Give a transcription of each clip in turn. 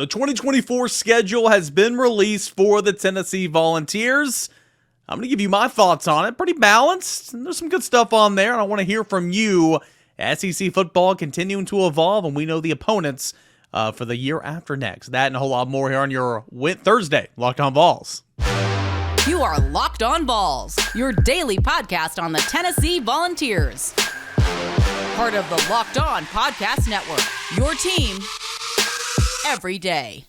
The 2024 schedule has been released for the Tennessee Volunteers. I'm going to give you my thoughts on it. Pretty balanced. And there's some good stuff on there, and I want to hear from you. SEC football continuing to evolve, and we know the opponents for the year after next. That and a whole lot more here on your Thursday Locked On Vols. You are Locked On Vols, your daily podcast on the Tennessee Volunteers. Part of the Locked On Podcast Network, your team every day.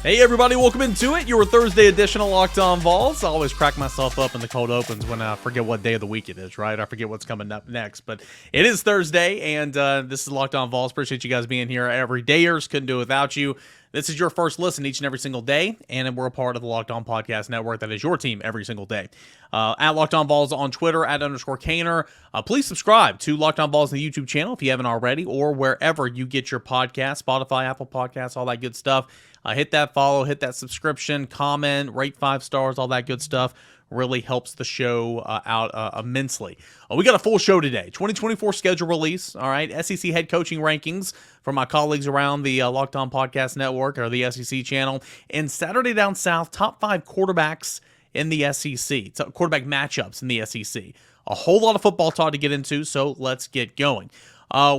Hey everybody, welcome into it. Your Thursday edition of Locked On Vols. I always crack myself up in the cold opens when I forget what day of the week it is, right? I forget what's coming up next, but it is Thursday, and this is Locked On Vols. Appreciate you guys being here every dayers. Couldn't do it without you. This is your first listen each and every single day, and we're a part of the Locked On Podcast Network that is your team every single day. At Locked On Vols on Twitter, at _Caner. Please subscribe to Locked On Vols on the YouTube channel if you haven't already, or wherever you get your podcast, Spotify, Apple Podcasts, all that good stuff. Hit that follow, hit that subscription, comment, rate 5 stars, all that good stuff. Really helps the show out immensely. We got a full show today. 2024 schedule release, all right, SEC head coaching rankings from my colleagues around the Locked On Podcast Network or the SEC channel, and Saturday Down South, top 5 quarterbacks in the SEC, quarterback matchups in the SEC. A whole lot of football talk to get into, so let's get going.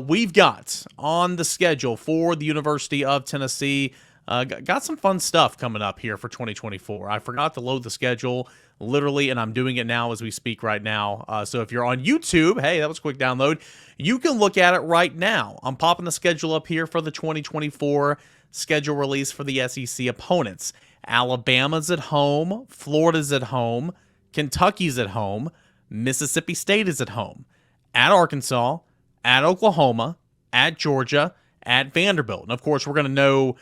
We've got on the schedule for the University of Tennessee, got some fun stuff coming up here for 2024. I forgot to load the schedule, literally, and I'm doing it now as we speak right now. So if you're on YouTube, hey, that was a quick download. You can look at it right now. I'm popping the schedule up here for the 2024 schedule release for the SEC opponents. Alabama's at home, Florida's at home, Kentucky's at home, Mississippi State is at home, at Arkansas, at Oklahoma, at Georgia, at Vanderbilt. And of course, we're going to know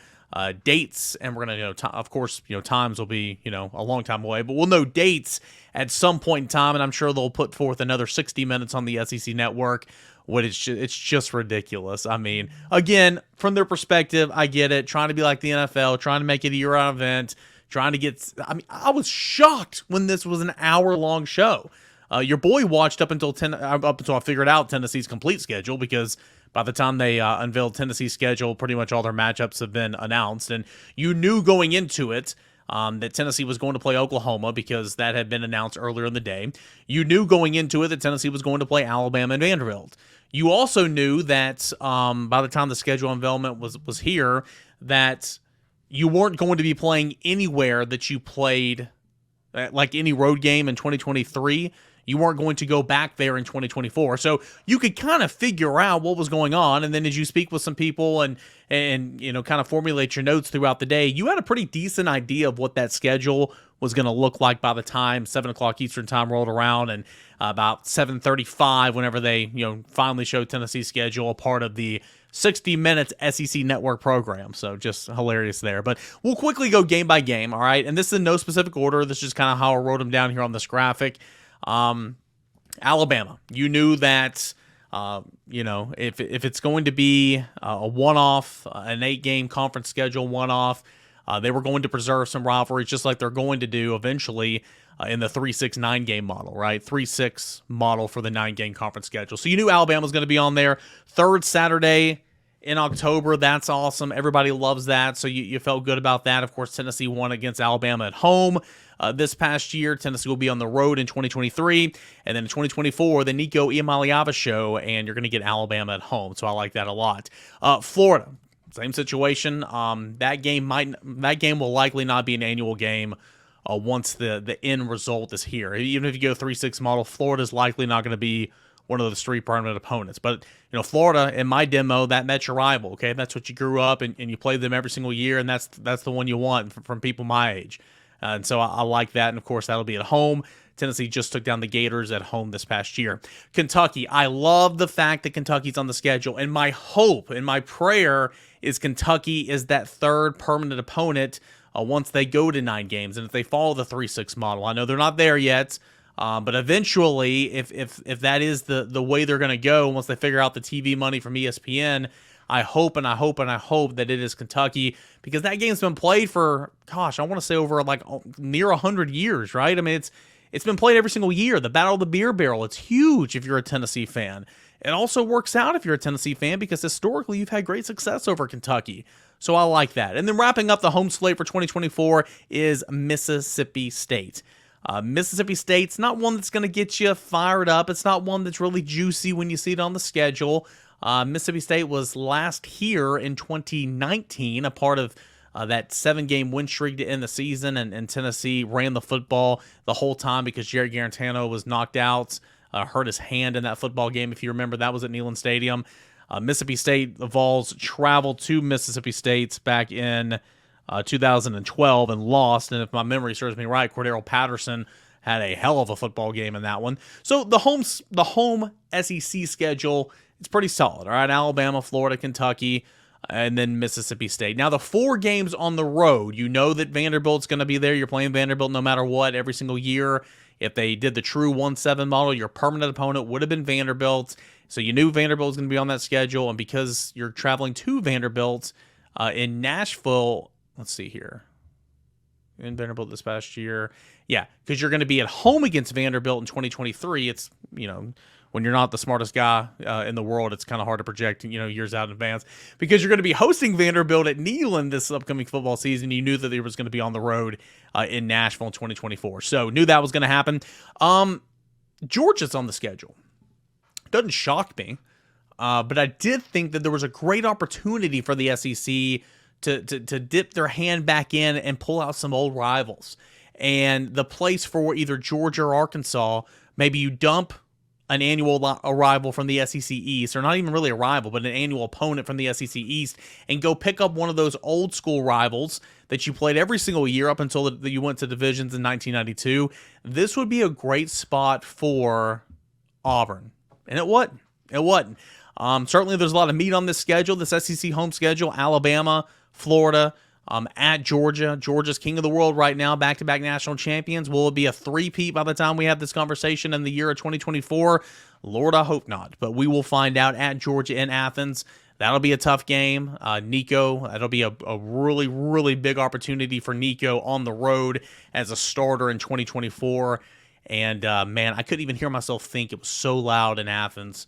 dates, and we're going to know, of course, times will be, a long time away, but we'll know dates at some point in time, and I'm sure they'll put forth another 60 minutes on the SEC network. It's just ridiculous. I mean, again, from their perspective, I get it, trying to be like the NFL, trying to make it a year-round event, trying to get, I was shocked when this was an hour-long show. Your boy watched up until I figured out Tennessee's complete schedule, because by the time they unveiled Tennessee's schedule, pretty much all their matchups have been announced. And you knew going into it that Tennessee was going to play Oklahoma, because that had been announced earlier in the day. You knew going into it that Tennessee was going to play Alabama and Vanderbilt. You also knew that by the time the schedule unveilment was here, that you weren't going to be playing anywhere that you played, like any road game in 2023. You weren't going to go back there in 2024. So you could kind of figure out what was going on. And then as you speak with some people and kind of formulate your notes throughout the day, you had a pretty decent idea of what that schedule was going to look like by the time 7 o'clock Eastern time rolled around, and about 7:35 whenever they finally showed Tennessee's schedule, a part of the 60 Minutes SEC Network program. So just hilarious there. But we'll quickly go game by game, all right? And this is in no specific order. This is just kind of how I wrote them down here on this graphic. Alabama, you knew that, if it's going to be a one-off, an 8-game conference schedule one-off, they were going to preserve some rivalries, just like they're going to do eventually in the 3-6-9 game model, right? 3-6 model for the 9-game conference schedule. So you knew Alabama was going to be on there. Third Saturday in October, that's awesome. Everybody loves that, so you felt good about that. Of course, Tennessee won against Alabama at home this past year. Tennessee will be on the road in 2023, and then in 2024, the Nico Iamaleava show, and you're going to get Alabama at home, so I like that a lot. Florida, same situation. That game will likely not be an annual game once the end result is here. Even if you go 3-6 model, Florida's likely not going to be one of those 3 permanent opponents. But, Florida, in my demo, that met your rival, okay? That's what you grew up and you played them every single year, and that's the one you want from people my age. And so I like that, and of course, that'll be at home. Tennessee just took down the Gators at home this past year. Kentucky, I love the fact that Kentucky's on the schedule, and my hope and my prayer is Kentucky is that 3rd permanent opponent once they go to 9 games, and if they follow the 3-6 model. I know they're not there yet, but eventually, if that is the way they're going to go, once they figure out the TV money from ESPN, I hope that it is Kentucky, because that game's been played for, I want to say over like near 100 years, right? I mean, It's been played every single year. The Battle of the Beer Barrel, it's huge if you're a Tennessee fan. It also works out if you're a Tennessee fan because historically you've had great success over Kentucky. So I like that. And then wrapping up the home slate for 2024 is Mississippi State. Mississippi State's not one that's going to get you fired up. It's not one that's really juicy when you see it on the schedule. Mississippi State was last here in 2019, a part of that 7-game win streak to end the season, and Tennessee ran the football the whole time because Jerry Garantano was knocked out, hurt his hand in that football game. If you remember, that was at Neyland Stadium. Mississippi State, the Vols traveled to Mississippi State back in 2012 and lost. And if my memory serves me right, Cordero Patterson had a hell of a football game in that one. So the home SEC schedule, it's pretty solid. All right, Alabama, Florida, Kentucky, and then Mississippi State. Now, the 4 games on the road, you know that Vanderbilt's going to be there. You're playing Vanderbilt no matter what every single year. If they did the true 1-7 model, your permanent opponent would have been Vanderbilt. So you knew Vanderbilt was going to be on that schedule. And because you're traveling to Vanderbilt in Nashville, let's see here. In Vanderbilt this past year. Yeah, because you're going to be at home against Vanderbilt in 2023. It's, when you're not the smartest guy in the world, it's kind of hard to project, years out in advance. Because you're going to be hosting Vanderbilt at Neyland this upcoming football season. You knew that they was going to be on the road in Nashville in 2024. So knew that was going to happen. Georgia's on the schedule. Doesn't shock me. But I did think that there was a great opportunity for the SEC to dip their hand back in and pull out some old rivals. And the place for either Georgia or Arkansas, maybe you dump an annual rival from the SEC East, or not even really a rival, but an annual opponent from the SEC East, and go pick up one of those old school rivals that you played every single year up until you went to divisions in 1992. This would be a great spot for Auburn. And it wasn't. Certainly there's a lot of meat on this schedule, this SEC home schedule. Alabama, Florida, at Georgia. Georgia's king of the world right now, back-to-back national champions. Will it be a three-peat by the time we have this conversation in the year of 2024? Lord, I hope not. But we will find out at Georgia in Athens. That'll be a tough game. Nico, that'll be a really, really big opportunity for Nico on the road as a starter in 2024. And, man, I couldn't even hear myself think. It was so loud in Athens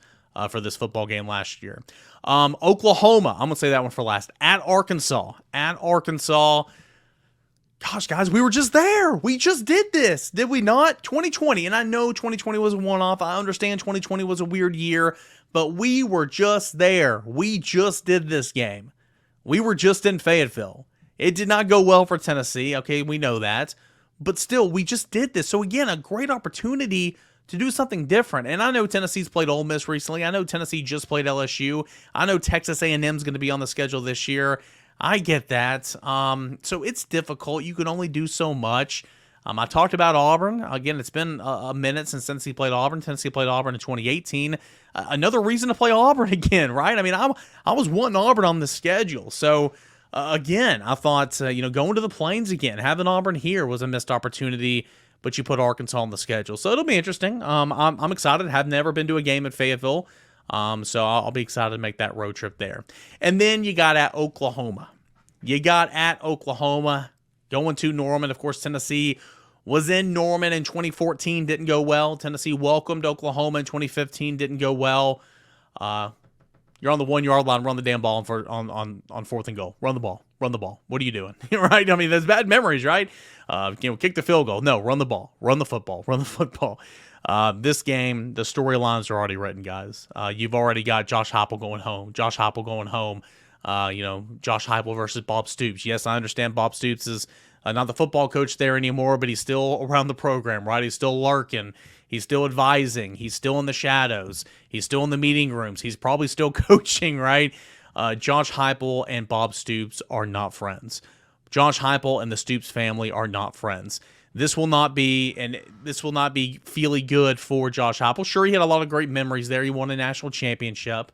for this football game last year. Oklahoma, I'm going to say that one for last. At Arkansas. Gosh, guys, we were just there. We just did this, did we not? 2020, and I know 2020 was a one-off. I understand 2020 was a weird year, but we were just there. We just did this game. We were just in Fayetteville. It did not go well for Tennessee. Okay, we know that. But still, we just did this. So, again, a great opportunity to do something different. And I know Tennessee's played Ole Miss recently. I know Tennessee just played LSU. I know Texas A&M's going to be on the schedule this year. I get that. So it's difficult. You can only do so much. I talked about Auburn. Again, it's been a minute since Tennessee played Auburn. Tennessee played Auburn in 2018. Another reason to play Auburn again, right? I mean, I was wanting Auburn on the schedule. So, again, I thought, going to the Plains again, having Auburn here was a missed opportunity, but you put Arkansas on the schedule. So it'll be interesting. I'm excited. Have never been to a game at Fayetteville. So I'll be excited to make that road trip there. And then you got at Oklahoma. Going to Norman. Of course, Tennessee was in Norman in 2014. Didn't go well. Tennessee welcomed Oklahoma in 2015. Didn't go well. You're on the 1-yard line. Run the damn ball on 4th and goal. Run the ball. What are you doing? Right? I mean, there's bad memories, right? Kick the field goal. No, run the ball. Run the football. This game, the storylines are already written, guys. You've already got Josh Heupel going home. Josh Heupel versus Bob Stoops. Yes, I understand Bob Stoops is not the football coach there anymore, but he's still around the program, right? He's still lurking. He's still advising. He's still in the shadows. He's still in the meeting rooms. He's probably still coaching, right? Josh Heupel and Bob Stoops are not friends. Josh Heupel and the Stoops family are not friends. This will not be feely good for Josh Heupel. Sure, he had a lot of great memories there. He won a national championship.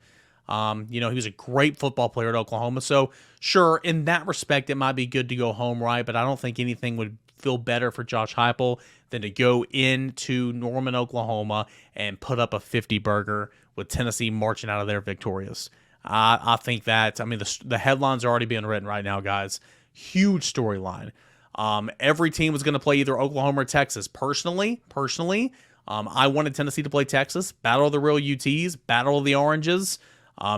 He was a great football player at Oklahoma. So, sure, in that respect, it might be good to go home, right? But I don't think anything would feel better for Josh Heupel than to go into Norman, Oklahoma, and put up a 50-burger with Tennessee marching out of there victorious. I think that, the headlines are already being written right now, guys. Huge storyline. Every team was going to play either Oklahoma or Texas. Personally, I wanted Tennessee to play Texas, battle of the real UTs, battle of the Oranges,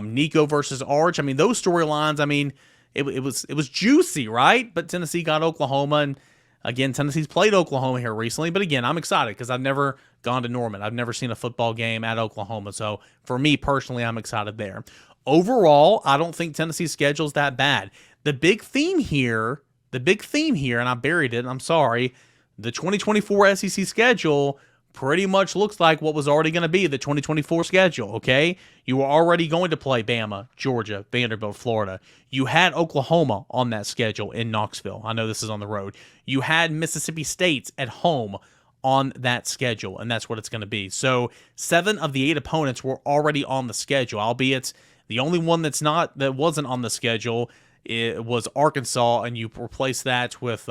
Nico versus Arch. I mean, those storylines, I mean, it was juicy, right? But Tennessee got Oklahoma, and again, Tennessee's played Oklahoma here recently. But again, I'm excited because I've never gone to Norman. I've never seen a football game at Oklahoma. So for me personally, I'm excited there. Overall, I don't think Tennessee's schedule is that bad. The big theme here, and I buried it, I'm sorry, the 2024 SEC schedule pretty much looks like what was already going to be the 2024 schedule, okay? You were already going to play Bama, Georgia, Vanderbilt, Florida. You had Oklahoma on that schedule in Knoxville. I know this is on the road. You had Mississippi State at home on that schedule, and that's what it's going to be. So 7 of the 8 opponents were already on the schedule, albeit the only one that wasn't on the schedule was Arkansas, and you replace that with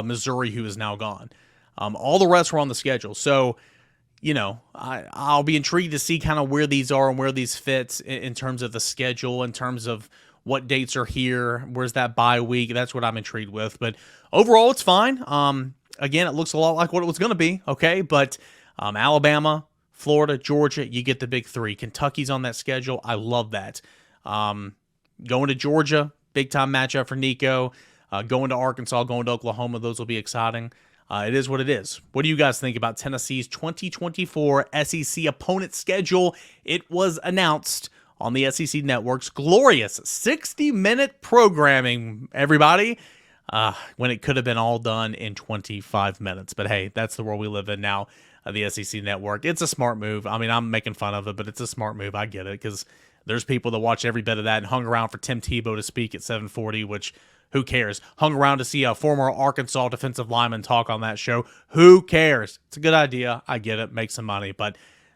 Missouri, who is now gone. All the rest were on the schedule. So, you know, I'll be intrigued to see kind of where these are and where these fit in terms of the schedule, in terms of what dates are here, where's that bye week. That's what I'm intrigued with. But overall, it's fine. Again, it looks a lot like what it was going to be, okay? But Alabama, Florida, Georgia, you get the big 3. Kentucky's on that schedule. I love that. Going to Georgia, big-time matchup for Nico. Going to Arkansas, going to Oklahoma, those will be exciting. It is what it is. What do you guys think about Tennessee's 2024 SEC opponent schedule? It was announced on the SEC Network's glorious 60-minute programming, everybody, when it could have been all done in 25 minutes. But hey, that's the world we live in now, the SEC Network. It's a smart move. I mean, I'm making fun of it, but it's a smart move. I get it, because there's people that watch every bit of that and hung around for Tim Tebow to speak at 7:40, which... who cares? Hung around to see a former Arkansas defensive lineman talk on that show. Who cares? It's a good idea. I get it. Make some money, but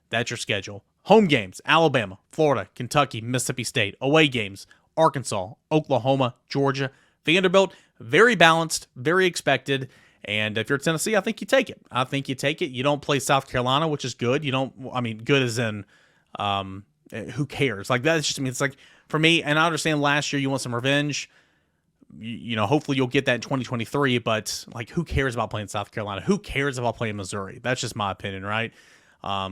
that's your schedule. Home games, Alabama, Florida, Kentucky, Mississippi State. Away games, Arkansas, Oklahoma, Georgia, Vanderbilt. Very balanced, very expected. And if you're Tennessee, I think you take it. You don't play South Carolina, which is good. Good as in, who cares? Like, that's just, it's like, for me, and I understand last year you want some revenge. Hopefully you'll get that in 2023, but like, who cares about playing South Carolina? Who cares about playing Missouri? That's just my opinion, right?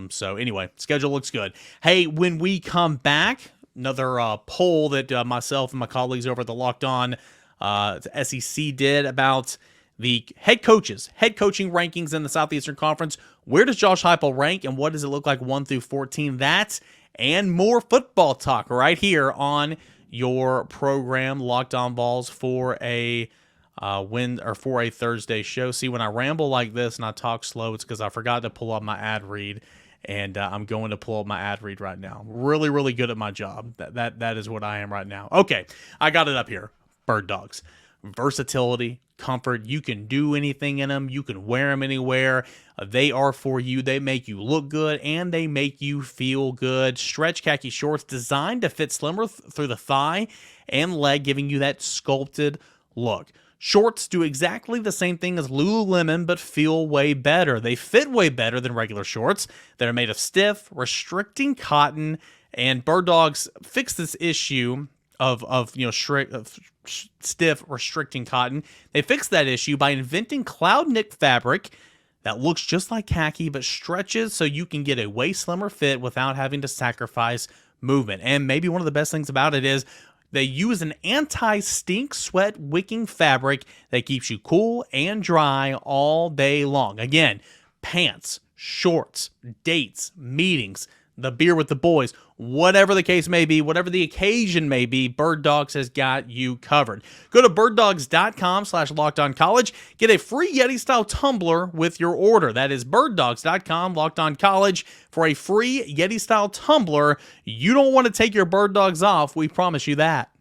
So anyway, schedule looks good. Hey, when we come back, another poll that myself and my colleagues over at the Locked On SEC did about the head coaching rankings in the Southeastern Conference. Where does Josh Heupel rank, and what does it look like 1 through 14? That and more football talk right here on your program, Locked On Vols, for a for a Thursday show. See, when I ramble like this and I talk slow, it's because I forgot to pull up my ad read, and I'm going to pull up my ad read right now. Really, really good at my job. That is what I am right now. Okay, I got it up here. Birddogs. Versatility, comfort. You can do anything in them. You can wear them anywhere. They are for you. They make you look good, and they make you feel good. Stretch khaki shorts designed to fit slimmer through the thigh and leg, giving you that sculpted look. Shorts do exactly the same thing as Lululemon, but feel way better. They fit way better than regular shorts. They're made of stiff, restricting cotton, and Birddogs fix this issue of stiff, restricting cotton. They fixed that issue by inventing cloud knit fabric that looks just like khaki but stretches so you can get a way slimmer fit without having to sacrifice movement. And maybe one of the best things about it is they use an anti-stink sweat wicking fabric that keeps you cool and dry all day long. Again, pants, shorts, dates, meetings, the beer with the boys, whatever the case may be, whatever the occasion may be, Birddogs has got you covered. Go to birddogs.com/lockedoncollege. Get a free Yeti-style tumbler with your order. That is birddogs.com/lockedoncollege for a free Yeti-style tumbler. You don't want to take your Birddogs off. We promise you that.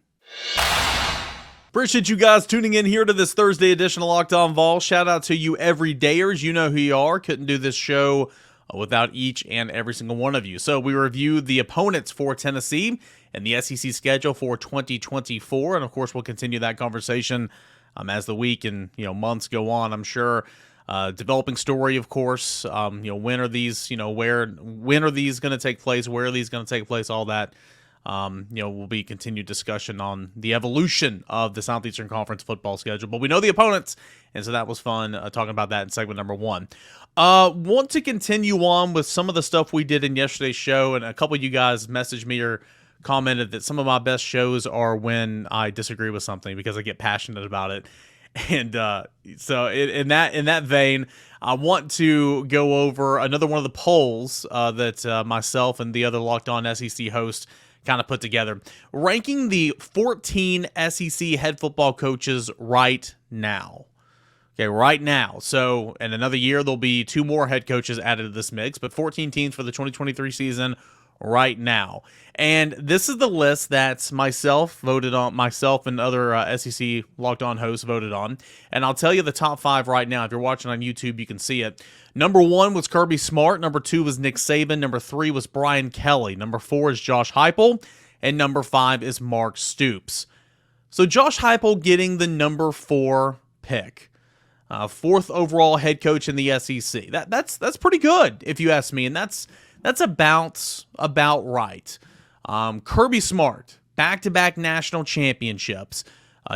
Appreciate you guys tuning in here to this Thursday edition of Locked On Vols. Shout out to you everydayers. You know who you are. Couldn't do this show without each and every single one of you. So we reviewed the opponents for Tennessee and the SEC schedule for 2024, and of course we'll continue that conversation as the week and months go on. I'm sure developing story, of course. When are these? When are these going to take place? Where are these going to take place? All that Will be continued discussion on the evolution of the Southeastern Conference football schedule. But we know the opponents, and so that was fun talking about that in segment number 1. Want to continue on with some of the stuff we did in yesterday's show, and a couple of you guys messaged me or commented that some of my best shows are when I disagree with something because I get passionate about it. And so in that vein, I want to go over another one of the polls that myself and the other Locked On SEC hosts kind of put together, ranking the 14 SEC head football coaches right now. Okay, right now. So in another year, there'll be 2 more head coaches added to this mix, but 14 teams for the 2023 season right now. And this is the list that myself and other SEC Locked On hosts voted on. And I'll tell you the top 5 right now. If you're watching on YouTube, you can see it. Number 1 was Kirby Smart. Number 2 was Nick Saban. Number 3 was Brian Kelly. Number 4 is Josh Heupel. And number 5 is Mark Stoops. So Josh Heupel getting the number 4 pick. 4th overall head coach in the SEC. That's pretty good, if you ask me. And that's about right. Kirby Smart, back-to-back national championships.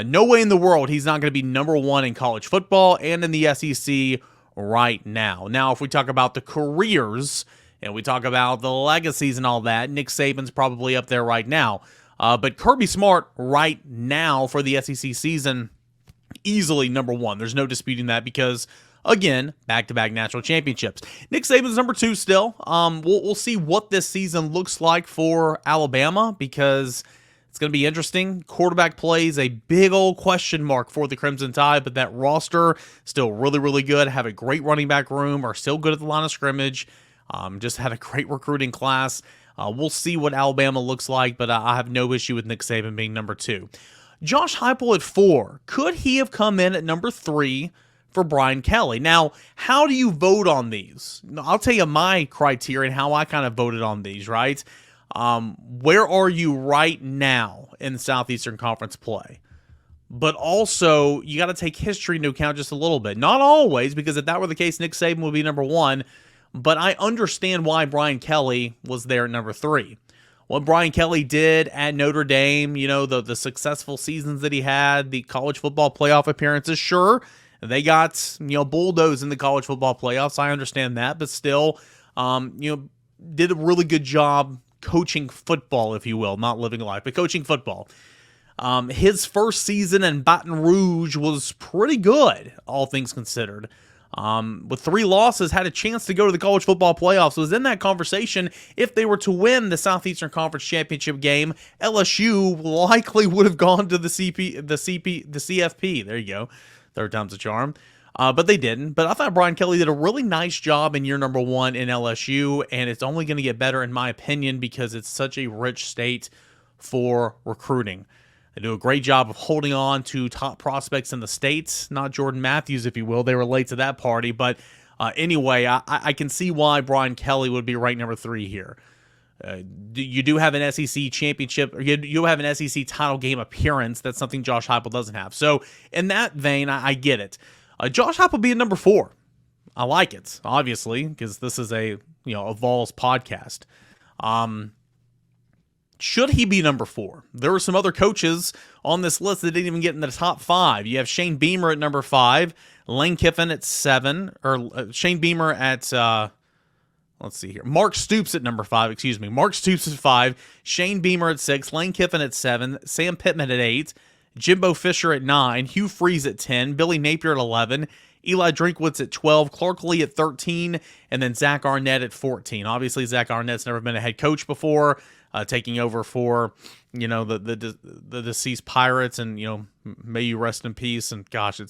No way in the world he's not going to be number 1 in college football and in the SEC right now. Now, if we talk about the careers and we talk about the legacies and all that, Nick Saban's probably up there right now. But Kirby Smart right now for the SEC season, easily number 1. There's no disputing that because, again, back-to-back national championships. Nick Saban's number 2 still. We'll see what this season looks like for Alabama because it's going to be interesting. Quarterback play is a big old question mark for the Crimson Tide, but that roster still really, really good. Have a great running back room, are still good at the line of scrimmage. Just had a great recruiting class. We'll see what Alabama looks like, but I have no issue with Nick Saban being number 2. Josh Heupel at 4. Could he have come in at number 3 for Brian Kelly? Now, how do you vote on these? I'll tell you my criteria and how I kind of voted on these, right? Where are you right now in Southeastern Conference play? But also, you got to take history into account just a little bit. Not always, because if that were the case, Nick Saban would be number 1. But I understand why Brian Kelly was there at number 3. What Brian Kelly did at Notre Dame, the successful seasons that he had, the college football playoff appearances, sure, they got, bulldozed in the college football playoffs. I understand that, but still, did a really good job coaching football, if you will, not living life, but coaching football. His first season in Baton Rouge was pretty good, all things considered. With 3 losses, had a chance to go to the college football playoffs, was in that conversation. If they were to win the Southeastern Conference Championship game, LSU likely would have gone to the CFP. There you go. 3rd time's a charm. But they didn't. But I thought Brian Kelly did a really nice job in year number 1 in LSU, and it's only going to get better in my opinion because it's such a rich state for recruiting. They do a great job of holding on to top prospects in the states, not Jordan Matthews, if you will. They were late to that party. But anyway, I can see why Brian Kelly would be ranked number 3 here. You do have an SEC championship, or you have an SEC title game appearance. That's something Josh Heupel doesn't have. So in that vein, I get it. Josh Heupel being number 4. I like it, obviously, because this is a Vols podcast. Should he be number 4? There were some other coaches on this list that didn't even get in the top 5. You have Shane Beamer at number 5, Lane Kiffin at 7, or Shane Beamer at, let's see here, Mark Stoops at number 5, excuse me. Mark Stoops at 5, Shane Beamer at 6, Lane Kiffin at 7, Sam Pittman at 8, Jimbo Fisher at 9, Hugh Freeze at 10, Billy Napier at 11, Eli Drinkwitz at 12, Clark Lee at 13, and then Zach Arnett at 14. Obviously, Zach Arnett's never been a head coach before, taking over for, the deceased Pirates, and, may you rest in peace, and gosh,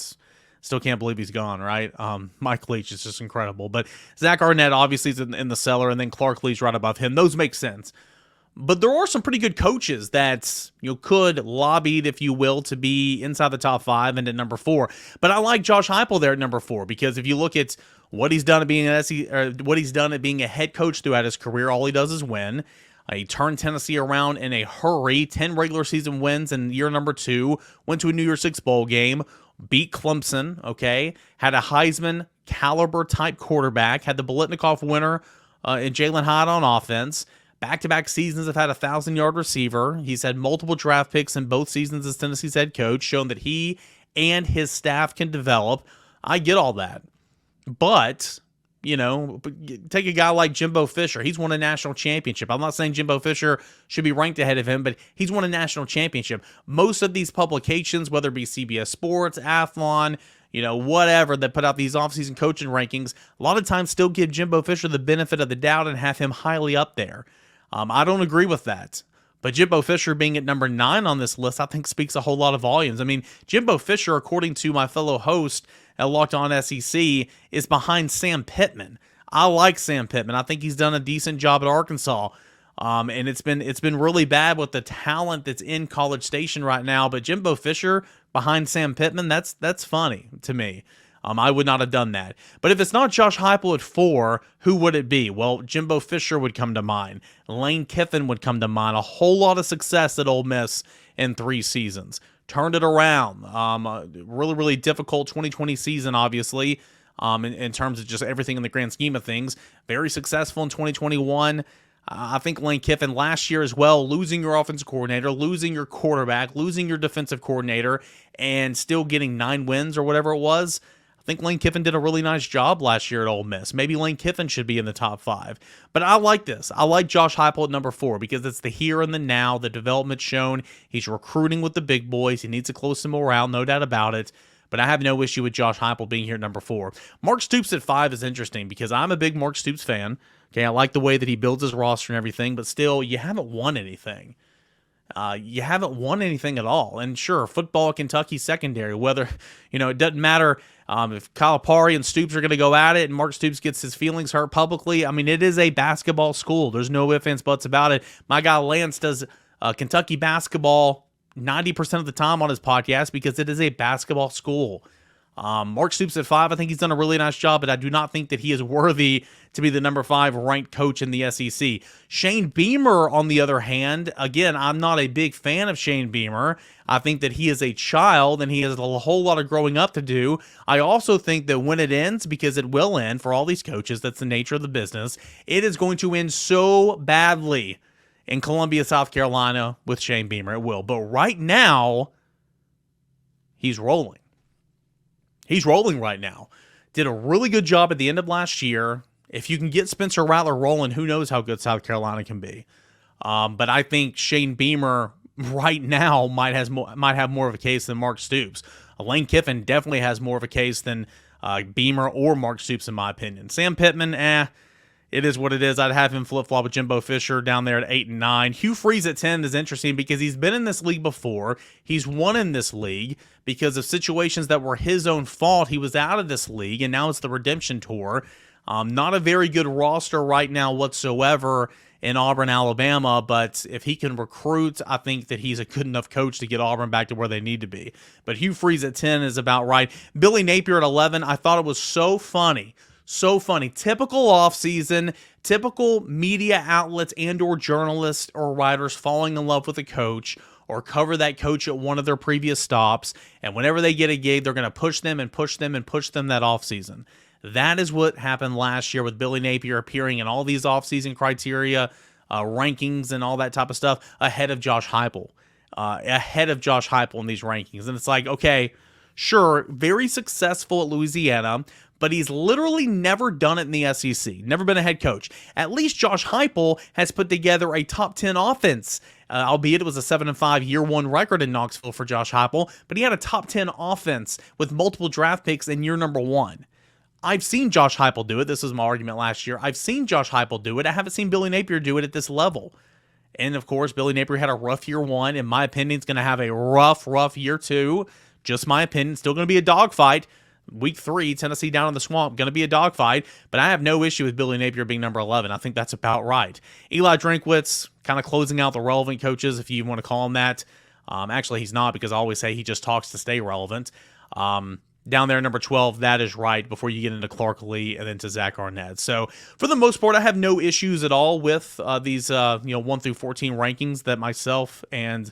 still can't believe he's gone, right? Mike Leach is just incredible, but Zach Arnett obviously is in the cellar, and then Clark Lee's right above him. Those make sense. But there are some pretty good coaches that could lobbied, if you will, to be inside the top 5 and at number 4. But I like Josh Heupel there at number 4 because if you look at what he's done at being a head coach throughout his career, all he does is win. He turned Tennessee around in a hurry. 10 regular season wins in year number 2. Went to a New Year's Six bowl game. Beat Clemson. Okay, had a Heisman caliber type quarterback. Had the Biletnikoff winner in Jalen Hyde on offense. back-to-back seasons have had a 1,000-yard receiver. He's had multiple draft picks in both seasons as Tennessee's head coach, shown that he and his staff can develop. I get all that. But, take a guy like Jimbo Fisher. He's won a national championship. I'm not saying Jimbo Fisher should be ranked ahead of him, but he's won a national championship. Most of these publications, whether it be CBS Sports, Athlon, whatever, that put out these offseason coaching rankings, a lot of times still give Jimbo Fisher the benefit of the doubt and have him highly up there. I don't agree with that. But Jimbo Fisher being at number 9 on this list, I think speaks a whole lot of volumes. I mean, Jimbo Fisher, according to my fellow host at Locked On SEC, is behind Sam Pittman. I like Sam Pittman. I think he's done a decent job at Arkansas. And it's been really bad with the talent that's in College Station right now. But Jimbo Fisher behind Sam Pittman, that's funny to me. I would not have done that. But if it's not Josh Heupel at 4, who would it be? Well, Jimbo Fisher would come to mind. Lane Kiffin would come to mind. A whole lot of success at Ole Miss in 3 seasons. Turned it around. Really, really difficult 2020 season, obviously, in terms of just everything in the grand scheme of things. Very successful in 2021. I think Lane Kiffin last year as well, losing your offensive coordinator, losing your quarterback, losing your defensive coordinator, and still getting 9 wins or whatever it was. I think Lane Kiffin did a really nice job last year at Ole Miss. Maybe Lane Kiffin should be in the top 5. But I like this. I like Josh Heupel at number 4 because it's the here and the now, the development shown. He's recruiting with the big boys. He needs to close some morale, no doubt about it. But I have no issue with Josh Heupel being here at number 4. Mark Stoops at 5 is interesting because I'm a big Mark Stoops fan. Okay, I like the way that he builds his roster and everything, but still, you haven't won anything. You haven't won anything at all. And sure, football, Kentucky secondary, whether, it doesn't matter if Calipari and Stoops are going to go at it and Mark Stoops gets his feelings hurt publicly. I mean, it is a basketball school. There's no ifs, ands, buts about it. My guy Lance does Kentucky basketball 90% of the time on his podcast because it is a basketball school. Mark Stoops at 5, I think he's done a really nice job, but I do not think that he is worthy to be the number 5 ranked coach in the SEC. Shane Beamer, on the other hand, again, I'm not a big fan of Shane Beamer. I think that he is a child and he has a whole lot of growing up to do. I also think that when it ends, because it will end for all these coaches, that's the nature of the business, it is going to end so badly in Columbia, South Carolina with Shane Beamer. It will. But right now, he's rolling. He's rolling right now. Did a really good job at the end of last year. If you can get Spencer Rattler rolling, who knows how good South Carolina can be. But I think Shane Beamer right now might have more of a case than Mark Stoops. Lane Kiffin definitely has more of a case than Beamer or Mark Stoops, in my opinion. Sam Pittman, it is what it is. I'd have him flip-flop with Jimbo Fisher down there at 8 and 9. Hugh Freeze at 10 is interesting because he's been in this league before. He's won in this league because of situations that were his own fault. He was out of this league, and now it's the redemption tour. Not a very good roster right now whatsoever in Auburn, Alabama, but if he can recruit, I think that he's a good enough coach to get Auburn back to where they need to be. But Hugh Freeze at 10 is about right. Billy Napier at 11, I thought it was so funny. So funny. Typical offseason, typical media outlets and or journalists or writers falling in love with a coach or cover that coach at one of their previous stops, and whenever they get a gig, they're going to push them and push them and push them that offseason. That is what happened last year with Billy Napier appearing in all these offseason criteria, rankings, and all that type of stuff ahead of Josh Heupel. Ahead of Josh Heupel in these rankings. And it's like, okay, sure, very successful at Louisiana, but he's literally never done it in the SEC, never been a head coach. At least Josh Heupel has put together a top 10 offense, albeit it was a 7-5 year 1 record in Knoxville for Josh Heupel, but he had a top 10 offense with multiple draft picks in year number 1. I've seen Josh Heupel do it. This was my argument last year. I've seen Josh Heupel do it. I haven't seen Billy Napier do it at this level. And, of course, Billy Napier had a rough year 1. In my opinion, he's going to have a rough year 2. Just my opinion. Still going to be a dogfight. Week 3, Tennessee down in the swamp, going to be a dogfight. But I have no issue with Billy Napier being number 11. I think that's about right. Eli Drinkwitz, kind of closing out the relevant coaches, if you want to call him that. Actually, he's not, because I always say he just talks to stay relevant. Down there, number 12, that is right, before you get into Clark Lee and then to Zach Arnett. So, for the most part, I have no issues at all with these 1 through 14 rankings that myself and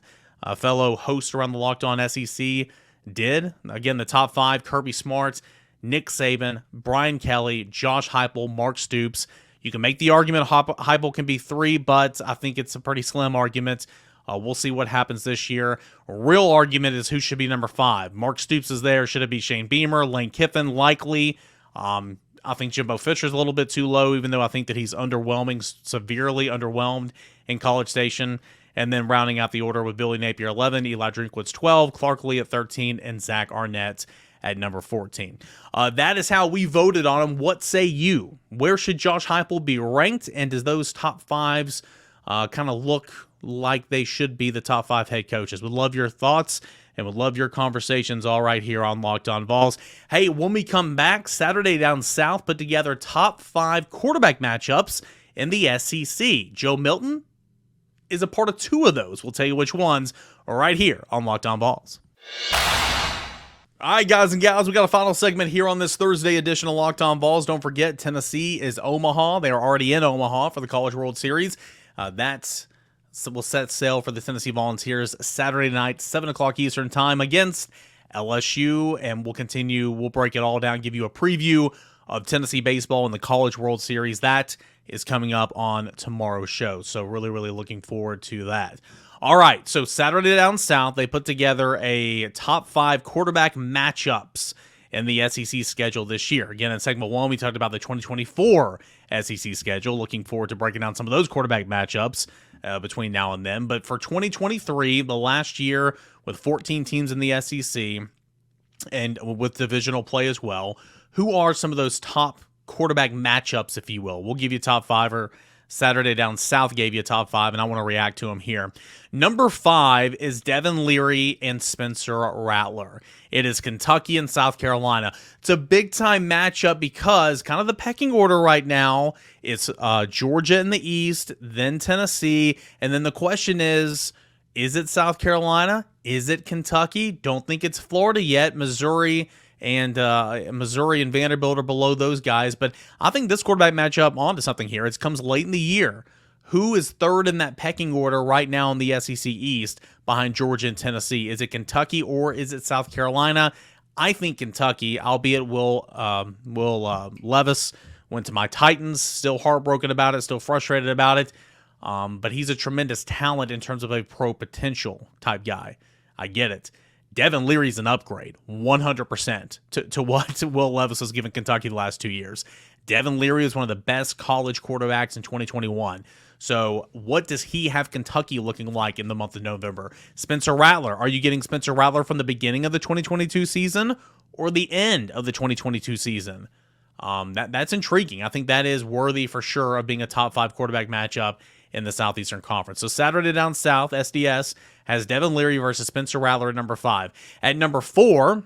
fellow hosts around the Locked On SEC did. Again, the top 5, Kirby Smart, Nick Saban, Brian Kelly, Josh Heupel, Mark Stoops. You can make the argument Heupel can be 3, but I think it's a pretty slim argument. We'll see what happens this year. Real argument is who should be number 5. Mark Stoops is there. Should it be Shane Beamer? Lane Kiffin? Likely. I think Jimbo Fisher's a little bit too low, even though I think that he's severely underwhelmed in College Station. And then rounding out the order with Billy Napier 11, Eli Drinkwitz 12, Clark Lee at 13, and Zach Arnett at number 14. That is how we voted on him. What say you? Where should Josh Heupel be ranked? And does those top 5s kind of look like they should be the top 5 head coaches? Would love your thoughts and would love your conversations all right here on Locked On Vols. Hey, when we come back, Saturday Down South put together top 5 quarterback matchups in the SEC. Joe Milton is a part of 2 of those. We'll tell you which ones right here on Locked On Vols. All right, guys and gals, we got a final segment here on this Thursday edition of Locked On Vols. Don't forget, Tennessee is Omaha. They are already in Omaha for the College World Series. We'll set sail for the Tennessee Volunteers Saturday night, 7 o'clock Eastern time against LSU, and we'll break it all down, give you a preview of Tennessee baseball in the College World Series. That is coming up on tomorrow's show, so really, really looking forward to that. All right, so Saturday Down South, they put together a top 5 quarterback matchups in the SEC schedule this year. Again, in segment 1, we talked about the 2024 SEC schedule. Looking forward to breaking down some of those quarterback matchups between now and then. But for 2023, the last year with 14 teams in the SEC and with divisional play as well, who are some of those top quarterback matchups, if you will? We'll give you top 5, or Saturday Down South gave you a top 5, and I want to react to them here. Number 5 is Devin Leary and Spencer Rattler. It is Kentucky and South Carolina. It's a big-time matchup because kind of the pecking order right now is Georgia in the East, then Tennessee, and then the question is it South Carolina? Is it Kentucky? Don't think it's Florida yet. Missouri and Vanderbilt are below those guys, but I think this quarterback matchup onto something here. It comes late in the year. Who is third in that pecking order right now in the SEC East behind Georgia and Tennessee? Is it Kentucky or is it South Carolina? I think Kentucky, albeit Will Levis went to my Titans, still heartbroken about it, still frustrated about it, but he's a tremendous talent in terms of a pro potential type guy. I get it. Devin Leary's an upgrade, 100% to what Will Levis has given Kentucky the last 2 years. Devin Leary is one of the best college quarterbacks in 2021. So what does he have Kentucky looking like in the month of November? Spencer Rattler, are you getting Spencer Rattler from the beginning of the 2022 season or the end of the 2022 season? That's intriguing. I think that is worthy for sure of being a top 5 quarterback matchup in the Southeastern Conference. So Saturday Down South, SDS, has Devin Leary versus Spencer Rattler at number 5. At number 4,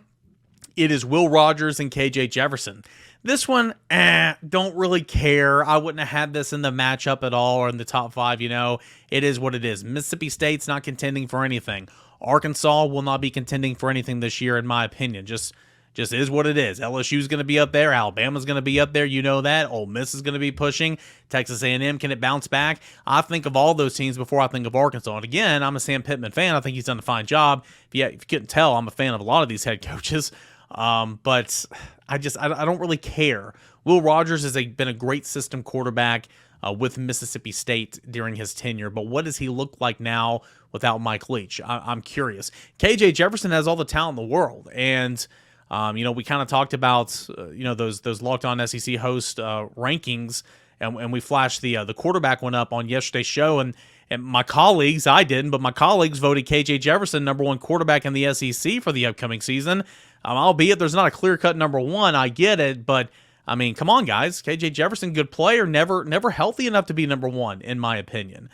it is Will Rogers and KJ Jefferson. This one, don't really care. I wouldn't have had this in the matchup at all or in the top 5, It is what it is. Mississippi State's not contending for anything. Arkansas will not be contending for anything this year, in my opinion. Just is what it is. LSU's going to be up there. Alabama's going to be up there. You know that. Ole Miss is going to be pushing. Texas A&M, can it bounce back? I think of all those teams before I think of Arkansas. And again, I'm a Sam Pittman fan. I think he's done a fine job. If you couldn't tell, I'm a fan of a lot of these head coaches. But I don't really care. Will Rogers has been a great system quarterback with Mississippi State during his tenure. But what does he look like now without Mike Leach? I'm curious. KJ Jefferson has all the talent in the world. And we kind of talked about, those Locked On SEC host rankings, and we flashed the quarterback one up on yesterday's show, and my colleagues, I didn't, but my colleagues voted KJ Jefferson number 1 quarterback in the SEC for the upcoming season. Albeit there's not a clear-cut number 1, I get it, but I mean, come on, guys. KJ Jefferson, good player, never healthy enough to be number 1, in my opinion.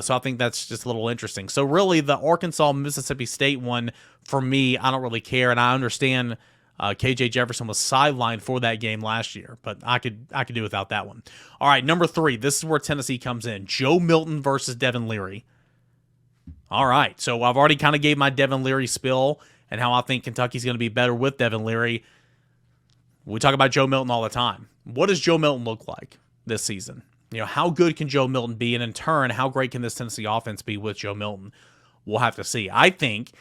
So I think that's just a little interesting. So really, the Arkansas-Mississippi State one, for me, I don't really care, and I understand KJ Jefferson was sidelined for that game last year, but I could do without that one. All right, number 3. This is where Tennessee comes in. Joe Milton versus Devin Leary. All right, so I've already kind of gave my Devin Leary spill and how I think Kentucky's going to be better with Devin Leary. We talk about Joe Milton all the time. What does Joe Milton look like this season? How good can Joe Milton be? And in turn, how great can this Tennessee offense be with Joe Milton? We'll have to see. I think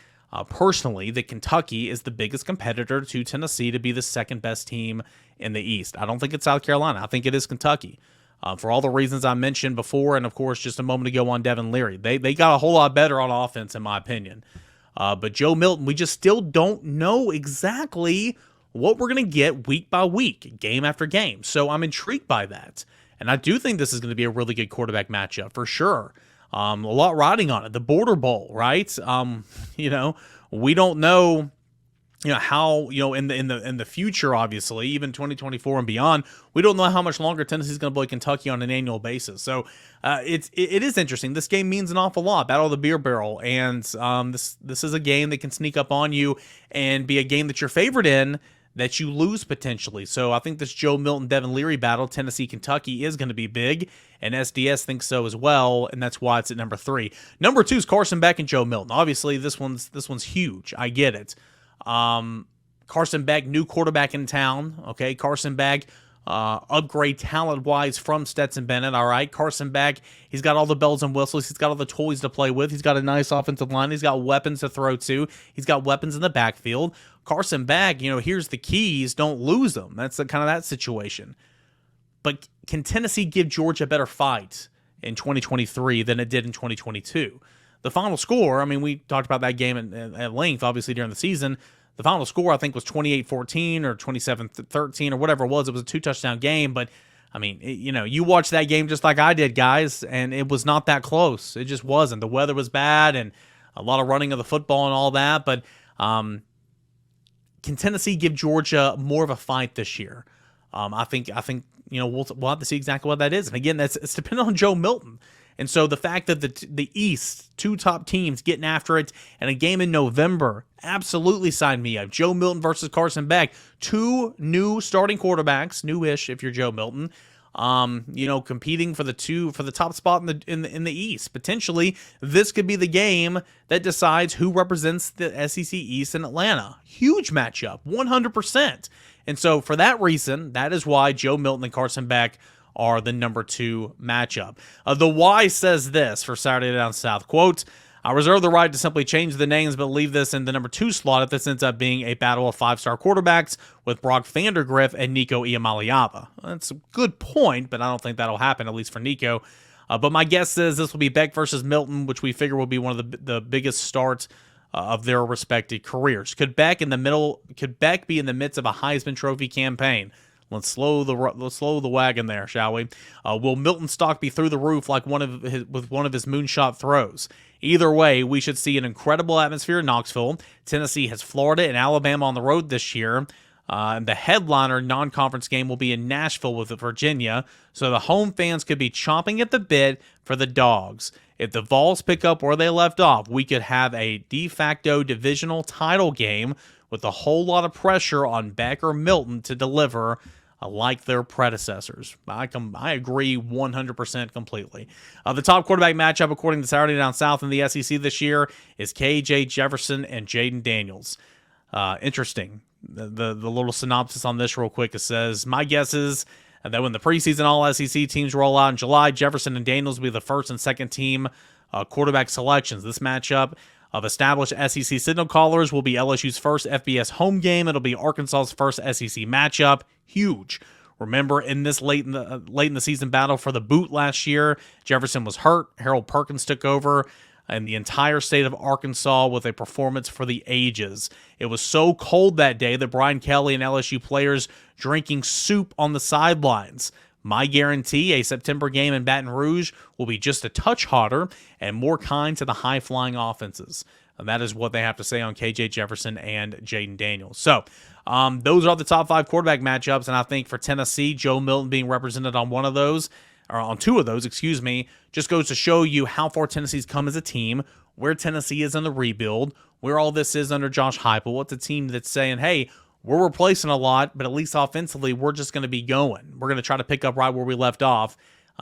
personally, that Kentucky is the biggest competitor to Tennessee to be the second best team in the East. I don't think it's South Carolina. I think it is Kentucky. for all the reasons I mentioned before, and of course just a moment ago on Devin Leary. They got a whole lot better on offense, in my opinion. But Joe Milton, we just still don't know exactly what we're going to get week by week, game after game. So I'm intrigued by that. And I do think this is going to be a really good quarterback matchup for sure. A lot riding on it. The Border Bowl, right? We don't know, how, in the future, obviously, even 2024 and beyond, we don't know how much longer Tennessee's going to play Kentucky on an annual basis. So it is interesting. This game means an awful lot. Battle of the Beer Barrel, and this is a game that can sneak up on you and be a game that you're favored in that you lose potentially. So I think this Joe Milton, Devin Leary battle, Tennessee-Kentucky, is going to be big, and SDS thinks so as well, and that's why it's at number 3. Number 2 is Carson Beck and Joe Milton. Obviously, this one's huge. I get it. Carson Beck, new quarterback in town. Okay, Carson Beck, upgrade talent-wise from Stetson Bennett. All right, Carson Beck, he's got all the bells and whistles. He's got all the toys to play with. He's got a nice offensive line. He's got weapons to throw to. He's got weapons in the backfield. Carson Beck, here's the keys. Don't lose them. That's kind of that situation. But can Tennessee give Georgia a better fight in 2023 than it did in 2022? The final score, we talked about that game at length, obviously, during the season. The final score, I think, was 28-14 or 27-13 or whatever it was. It was a 2-touchdown game. But, you watched that game just like I did, guys, and it was not that close. It just wasn't. The weather was bad and a lot of running of the football and all that. But can Tennessee give Georgia more of a fight this year? I think we'll have to see exactly what that is. And again, it's dependent on Joe Milton. And so the fact that the East, 2 top teams getting after it, and a game in November absolutely signed me up. Joe Milton versus Carson Beck, 2 new starting quarterbacks, newish if you're Joe Milton, competing for the top spot in the East. Potentially, this could be the game that decides who represents the SEC East in Atlanta. Huge matchup, 100%. And so for that reason, that is why Joe Milton and Carson Beck are the number 2 matchup. The Y says this for Saturday Down South, quote, I reserve the right to simply change the names but leave this in the number 2 slot if this ends up being a battle of 5-star quarterbacks with Brock Vandergriff and Nico Iamaleava. That's a good point, but I don't think that'll happen, at least for Nico. But my guess is this will be Beck versus Milton, which we figure will be one of the biggest starts of their respective careers. Could Beck be in the midst of a Heisman Trophy campaign? Let's slow the wagon there, shall we? Will Milton's stock be through the roof like one of his moonshot throws? Either way, we should see an incredible atmosphere in Knoxville. Tennessee has Florida and Alabama on the road this year. And the headliner non-conference game will be in Nashville with Virginia, so the home fans could be chomping at the bit for the Dogs. If the Vols pick up where they left off, we could have a de facto divisional title game with a whole lot of pressure on Beck or Milton to deliver like their predecessors. I agree 100% completely. The top quarterback matchup, according to Saturday Down South in the SEC this year, is KJ Jefferson and Jaden Daniels. Interesting. The little synopsis on this real quick, it says, my guess is that when the preseason All-SEC teams roll out in July, Jefferson and Daniels will be the first and second team quarterback selections. This matchup of established SEC signal callers will be LSU's first FBS home game. It'll be Arkansas's first SEC matchup. Huge. Remember, in this late in the season battle for the boot last year, Jefferson was hurt. Harold Perkins took over in the entire state of Arkansas with a performance for the ages. It was so cold that day that Brian Kelly and LSU players drinking soup on the sidelines. My guarantee, a September game in Baton Rouge will be just a touch hotter and more kind to the high-flying offenses. And that is what they have to say on KJ Jefferson and Jaden Daniels. So, those are the top 5 quarterback matchups, and I think for Tennessee, Joe Milton being represented on one of those, or on 2 of those, just goes to show you how far Tennessee's come as a team, where Tennessee is in the rebuild, where all this is under Josh Heupel. It's a team that's saying, hey, we're replacing a lot, but at least offensively, we're just going to be going. We're going to try to pick up right where we left off.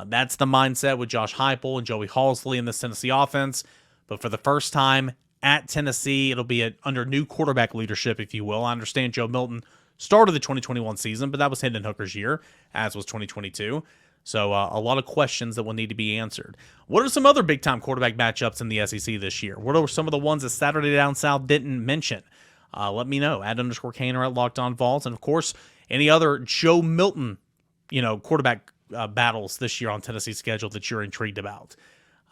That's the mindset with Josh Heupel and Joey Halsley in this Tennessee offense. But for the first time at Tennessee, it'll be under new quarterback leadership, if you will. I understand Joe Milton started the 2021 season, but that was Hendon Hooker's year, as was 2022. So a lot of questions that will need to be answered. What are some other big-time quarterback matchups in the SEC this year? What are some of the ones that Saturday Down South didn't mention? Let me know. @_Kaner at Locked On Vols. And, of course, any other Joe Milton, quarterback battles this year on Tennessee's schedule that you're intrigued about.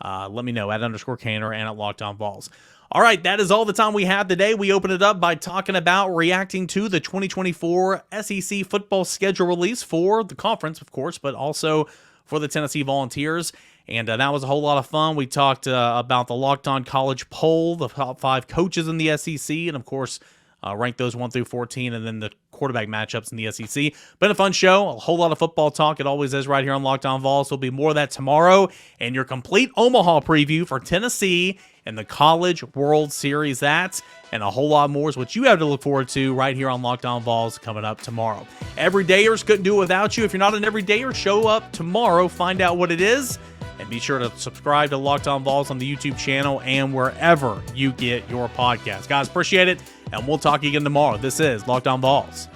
Let me know at _Canner and at Locked On Vols. All right, that is all the time we have today. We open it up by talking about reacting to the 2024 SEC football schedule release for the conference, of course, but also for the Tennessee Volunteers. And that was a whole lot of fun. We talked about the Locked On College poll, the top 5 coaches in the SEC, and of course, ranked those 1 through 14, and then the quarterback matchups in the SEC. Been a fun show, a whole lot of football talk. It always is right here on Locked On Vols. There'll be more of that tomorrow, and your complete Omaha preview for Tennessee and the College World Series. That and a whole lot more is what you have to look forward to right here on Locked On Vols coming up tomorrow. Everydayers couldn't do it without you. If you're not an everydayer, show up tomorrow, find out what it is, and be sure to subscribe to Locked On Vols on the YouTube channel and wherever you get your podcast. Guys, appreciate it, and we'll talk again tomorrow. This is Locked On Vols.